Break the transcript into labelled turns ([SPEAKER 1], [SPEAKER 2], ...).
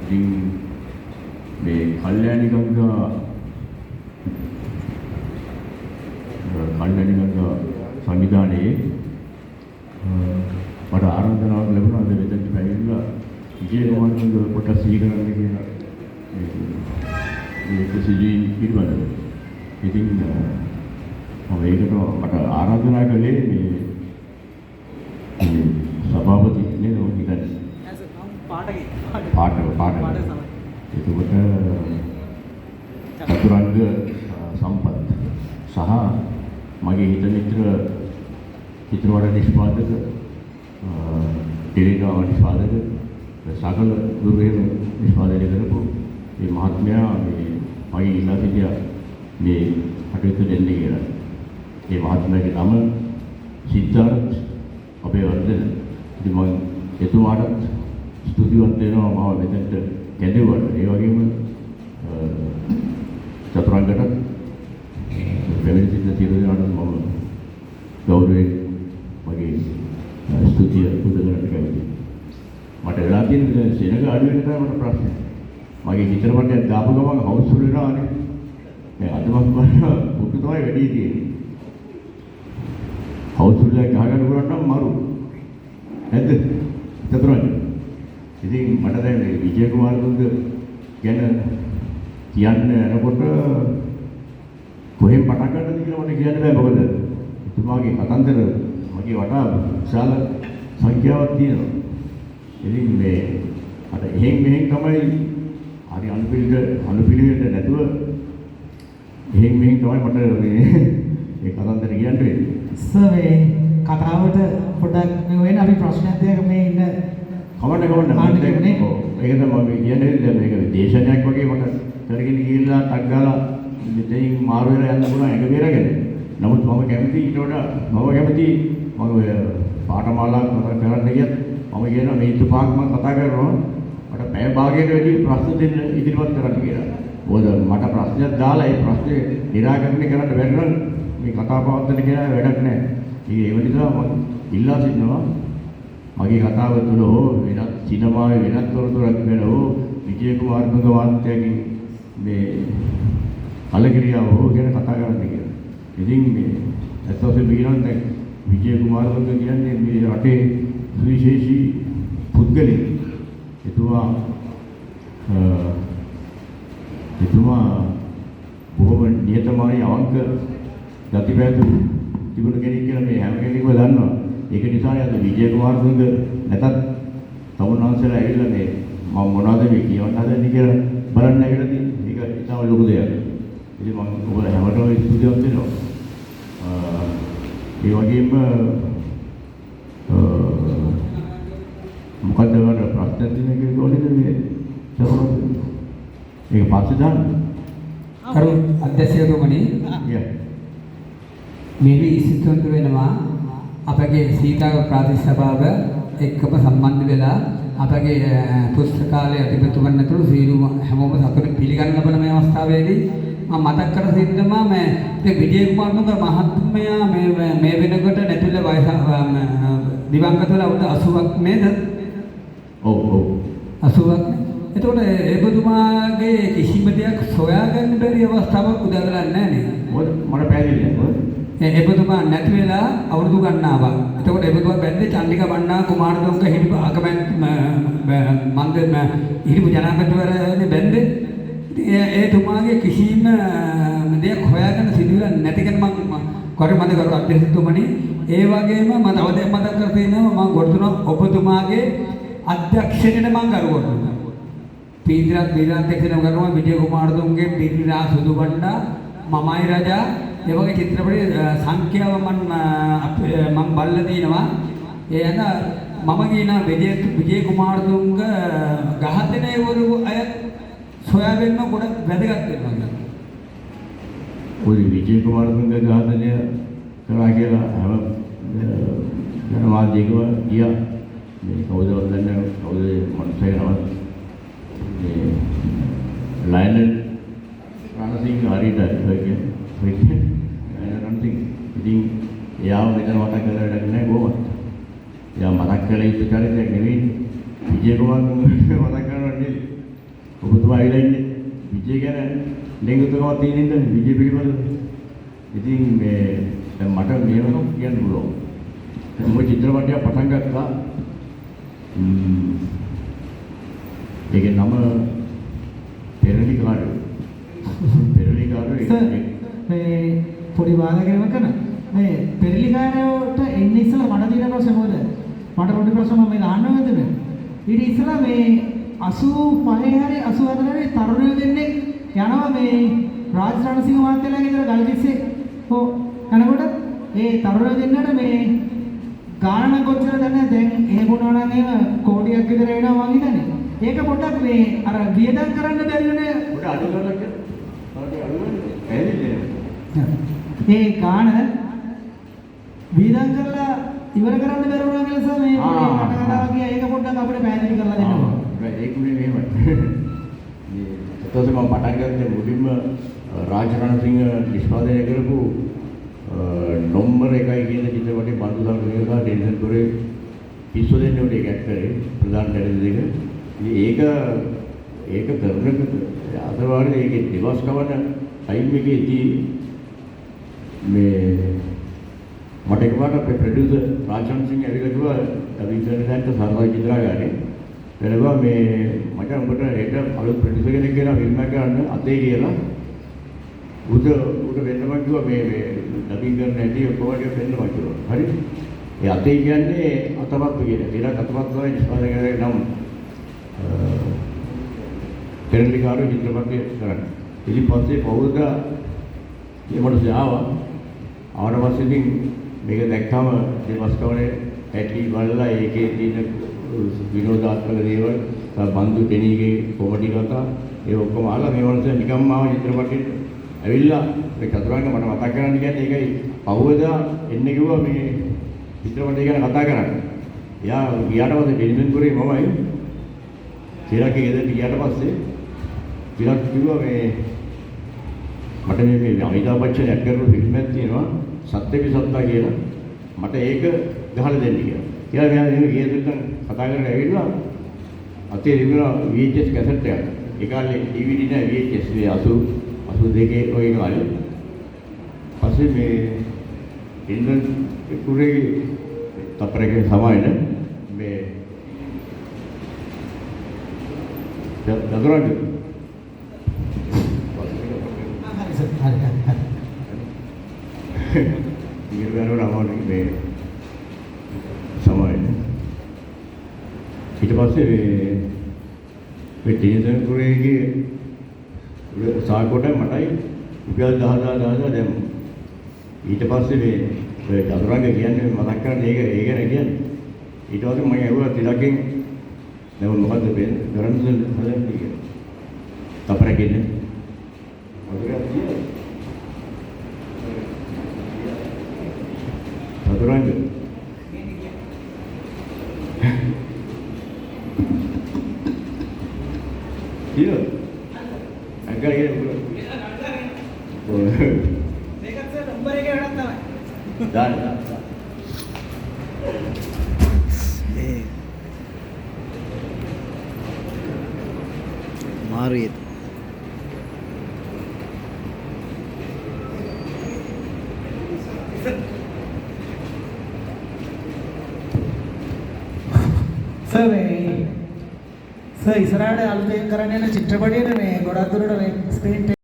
[SPEAKER 1] ඉතින් මේ කල්යාණි ගංගා සංවිධානයේ මට ආරාධනාවක් ලැබුණා අද මෙතනට පැමිණිලා විජේකුමාරතුංග පොඩ්ඩක් සිහි කරන්න කියලා මේ ප්‍රසිද්ධිය පිළිබඳව. ඉතින් මම ඒකට මට ආරාධනා කළේ මේ සභාපති නේද ඔය කියන්නේ පාඨක එතකොට චතුරංග සම්පත් සහ මගේ හිත මිත්‍ර චිත්‍රපට නිෂ්පාදක ටෙලිග්‍රාම නිෂ්පාදක සකල දුරේම නිෂ්පාදනය කරපු මේ මහත්මයා මේ මගේ ඉල්ලා සිටියා මේ කටයුතු දෙන්න කියලා. මේ මහත්මයාගේ නම සිද්ධාර්ථ අබේවර්ධන. ඉතින් මම එතුමාට ස්තුතිවන්ත වෙනවා මම මෙතනට කැඳවුවට. ඒ වගේම චතුරංගට පැමිණ සිටින සියලු දෙනාට මම ගෞරවයෙන් මගේ ස්තුතිය පුද කරන්න කැමතියි. මට වෙලා තියෙන සෙනඟ අඩු වෙන තමයි මට ප්‍රශ්නේ. මගේ චිත්‍රපටයක් දාපු ගමන් හවුස් ෆුල් වෙනවානේ. මේ අදමත් බලන පුතු තමයි වැඩි තියෙන්නේ. හවුස් ෆුල් එක ගහගන්න පුළුවන් නම් මරු. නැද්ද? චතුරංග. ඉතින් මට දැන් මේ විජේකුමාරතුංග ගැන කියන්න යනකොට කොහෙන් පටන් ගන්නද කියලා මට කියන්න බෑ. මොකද එතුමාගේ කතන්දර මගේ වටා විශාල සංඛ්‍යාවක් තියෙනවා. ඉතින් මේ අර එහෙන් මෙහෙන් තමයි හරි අනුපිළිවෙලට නැතුව එහෙන් මෙහෙන් තමයි මට මේ කතන්දර කියන්න වෙන්නේ.
[SPEAKER 2] සර් මේ කතාවට පොඩ්ඩක් මේ වෙන අපි ප්‍රශ්නයක් දෙයක් මේ ඉන්න
[SPEAKER 1] කවන්න ඒක තමයි මම කියන්නේ. මේක දේශනයක් වගේ මට කරගෙන ගිහිල්ලා ටක් ගාලා මෙතනින් මාරු වෙලා යන්න පුළුවන් එක බේරගෙන. නමුත් මම කැමති ඊට වඩා මම කැමති මම ඔය පාඨමාලාවක් කතා කරන්න ගියත් මම කියනවා මේ තුපාක් මම කතා කරනවා මට පැය භාගයකට වැඩි ප්‍රශ්න දෙන්න ඉදිරිපත් කරන්න කියලා. මොකද මට ප්‍රශ්නයක් දාලා ඒ ප්‍රශ්නේ निराකරණය කරන්න බැරි නම් මේ කතා පවත්වන්න කියලා වැඩක් නැහැ. ඒ නිසා මම ඉල්ලා සිටිනවා මගේ කතාව තුළ හෝ වෙනත් සිනමාවේ වෙනත් තොරතුරක් ගැන හෝ විජේකුමාරතුංග මහත්තයාගේ මේ කලකිරියාව හෝ ගැන කතා කරන්න කියලා. ඉතින් මේ ඇත්තටම කියනවා දැන් විජේකුමාරතුංග කියන්නේ මේ රටේ සුවිශේෂී පුද්ගලෙක්. එතුමා බොහොම නියතමානී අවංක ගතිපැතු තිබුණ කෙනෙක් කියලා මේ හැම කෙනෙක්ම දන්නවා. ඒක නිසානේ අද විජේකුමාරතුංග නැතත් තමුන්වන්සලා ඇවිල්ලා මේ මම මොනවද මේ කියවන්න හදන්නේ කියලා බලන්න ඇවිල්ලා තියෙන්නේ. ඒක ඉතාම ලොකු දෙයක්. ඉතින් මම ඔයාලා හැමෝටම ස්තුතිවන්ත වෙනවා. ඒ වගේම මොකද වල ප්‍රශ්න තියෙන එක කොහොමද මේ ඒක පස්සේ දාන්න.
[SPEAKER 2] කරු අධ්‍යක්ෂකතුමනි මේ ඉස්තුන්තු වෙනවා අපගේ සීතාව ප්‍රාදේශ සභාව එක්කම සම්බන්ධ වෙලා අපගේ පුස්තකාලය අධිපතිතුමන් ඇතුළු සියලු හැමෝම සතුටින් පිළිගන්න ලබන මේ අවස්ථාවේදී මම මතක් කර සිටිනවා මේ විජේකුමාරතුංග මහත්මයා මේ වෙනකොට නැතිල වයස දිවංගත වෙලා වුණ 80ක් නේද?
[SPEAKER 1] ඔව්
[SPEAKER 2] 80ක්. එතකොට ඒබතුමාගේ කිසිම දෙයක් සොයාගන්න බැරි අවස්ථාවක් උදා වෙලා නැහැ නේද?
[SPEAKER 1] මොකද මට පැහැදිලි නෑ.
[SPEAKER 2] ඒබතුමා නැති වෙලා අවුරුදු ගණනාවක්. එතකොට ඒබතුමා බැද්දේ චන්දිකා බණ්ඩා කුමාරතුංග හිටපු අගමැත් මන්ද හිටපු ජනාධිපතිවරයානේ බැද්දේ. එතුමාගේ කිසිම දෙයක් හොයාගන්න සිදුවිලා නැති කෙන මම මතක කරු අධ්‍යක්ෂකතුමනි. ඒ වගේම මම තව දෙයක් මතක් කර තියෙනවා මම ගොඩතුන ඔබතුමාගේ අධ්‍යක්ෂණයට මම ගරු කරනවා. පීතිරත් අධ්‍යක්ෂණය කරනවා විජේකුමාරතුංගගේ පීතිරා සුදු බණ්ඩා මමයි රජා ඒ වගේ චිත්‍රපටයේ සංඛ්‍යාව මම බලලා තිනවා. ඒ යන මම කියන විජේකුමාරතුංග ඝාතනය වරු අය සොයාගන්න ගොඩක් වැදගත් වෙනවා.
[SPEAKER 1] ඔය විජේකුමාරතුංග ඝාතනය කරා කියලා හැම ජනමාධ්‍යකව ගියා. මේ කවුද වදන්නේ කවුද මනුස්සයනව මේ ලයනල් රණසිංහ හරියට කියන්නේ රණසිංහ ඉතින් එයාව මෙතන මතක් කරලා වැඩක් නැහැ කොහොමද? එයා මතක් කරලා ඉච්ච චරිතයක් නෙවෙයි විජේකුමාරතුංග මතක් කරනවා නෙවෙයි. ඔබතුමා ඇවිල්ලා ඉන්නේ විජය ගැන ලිංගිකතාවක් තියෙන ඉඳන් විජය පිළිබඳව. ඉතින් මේ දැන් මට මේවම කියන්න පුළුවන්. දැන් මොකද චිත්‍රපටය පටන් ගත්තා. ඒකේ නම පෙරලිකාරු. පෙරලිකාරු
[SPEAKER 3] මේ පොඩි වාදකයක් කරන මේ පෙරලිකාරයට එන්නේ ඉස්සලා මට තියෙන ප්‍රශ්නේ මොකද? මට පොඩි ප්‍රශ්න මම මේක අහන්න ඕනද? ඊට ඉස්සලා මේ 85 හරි 84 හරි තරුණයෝ දෙන්නේ යනවා මේ රාජ් රණසිංහ මහත්තයාගේ ගෙදර ගල්කිස්සේ හෝ යනකොට ඒ තරුණයෝ දෙන්නට මේ ගානක් කොච්චර දැන දැන් ඒ වුණා නම් එහෙම කෝටියක් විතර එනවා මං හිතන්නේ. ඒක පොඩ්ඩක් මේ අර වියදම් කරන්න බැරිනේ.
[SPEAKER 1] පොඩ අඩු කරලා
[SPEAKER 3] ඒ ගාන වියදම් කරලා ඉවර කරන්න බැරි වුණා කියලා මේ මට කතාවක් කිය ඒක පොඩ්ඩක් අපිට පැහැදිලි කරලා දෙන්න ඕන.
[SPEAKER 1] ඒකුනේ මෙහෙමයි. මේ එතකොට මම පටන් ගත්තේ මුලින්ම රාජ් රණසිංහ නිෂ්පාදනය කරපු නම්බර 1 කියන චිත්‍රපටයේ බඳු සංග්‍රහය ටෙන්ෂන් කරේ පිස්සු දෙන්නේ උඩ ඒක ඇක්ටරේ ප්‍රධාන කැරක්ටර් දෙක. ඒක කරන අතරවාරේ ඒකේ දිවස් කවන ටයිම් එකේදී මේ මට එකපාරට අපේ ප්‍රොඩියුසර් රාජන් සිංහ ඇවිල්ලා කිව්වා අපි ඉන්ටර්නෙට් සර්වර් චිත්‍රාගාරේ වෙනවා මේ මට උඹට ඒක අලුත් ප්‍රොඩියුසර් කෙනෙක් කියලා ෆිල්ම් එකක් ගන්න අතේ කියලා උඩ වෙන්නම කිව්වා මේ ඩබින් කරන හැටි ඔක්කොම වෙන්නම කිව්වා. හරි. ඒ අතේ කියන්නේ අතපත්තු කියන. ඒලා අතපත්තු වල නිෂ්පාදනය කරන නම් පෙරලිකාරු චිත්‍රපටය කරන්නේ. ඉතින් පස්සේ පෞද්ගල මේ මොනසේ ආවට පස්සේ ඉතින් මේක දැක්කම දෙවස්කවනේ ඇටි බලලා ඒකේ තියෙන විනෝදාත්මක දේවල් බන්දු කෙනීගේ කොමඩි කතා ඒ ඔක්කොම අහලා මේ මොනසේ නිකම්ම ආව චිත්‍රපටෙට ඇවිල්ලා මේ චතුරාංග මට මතක් කරන්න කියන්නේ ඒකයි පහුවදා එන්න කිව්වා මේ චිත්‍රපටය ගැන කතා කරන්න. එයා ගියාට පස්සේ ටෙලිවිෂන් කරේ මමයි තිරකේ ගෙදරට ගියාට පස්සේ තිරක් කිව්වා මේ මට මේ අමිතාබ් බච්චන් ඇක්ට් කරපු ෆිල්ම් එකක් තියෙනවා සත්‍යපි සත්තා කියලා මට ඒක ගහලා දෙන්න කියලා. කියලා මෙයා එහෙම ගියදෙන් කතා කරගෙන ඇවිල්ලා අතේ තිබුණා VHS කැසට් එකක්. ඒ කාලේ DVD නෑ VHS මේ 82 ඔය කාලේ. පස්සේ මේ ඉන්දන් කුරේ තපරගේ සමායන මේ දදරාගේ ඉතින් රාමෝනේ මේ සමායන ඊට පස්සේ මේ ටීචර් කුරේගේ සාකොට මටයි රුපියල් 10000 දැන් ඊට පස්සේ මේ චතුරාංග කියන්නේ මතක් කරන්නේ ඒක ගැන කියන්නේ ඊට පස්සේ මම ඇහුවා තිලකෙන් දැන් මොකද්ද වෙන්නේ කරන්නේ හදන්නේ කියලා තපරකින්නේ චතුරාංග Iya. Agak ya.
[SPEAKER 3] මේකත් සර් නම්බර් එකේ වැඩක් තමයි.
[SPEAKER 1] දාන්න.
[SPEAKER 4] මාරුයි.
[SPEAKER 3] සර් ඉස්සරහට අලුතෙන් කරන්න යන චිත්‍රපටයේ මේ ගොඩක් දුරට මේ ස්ක්‍රීන්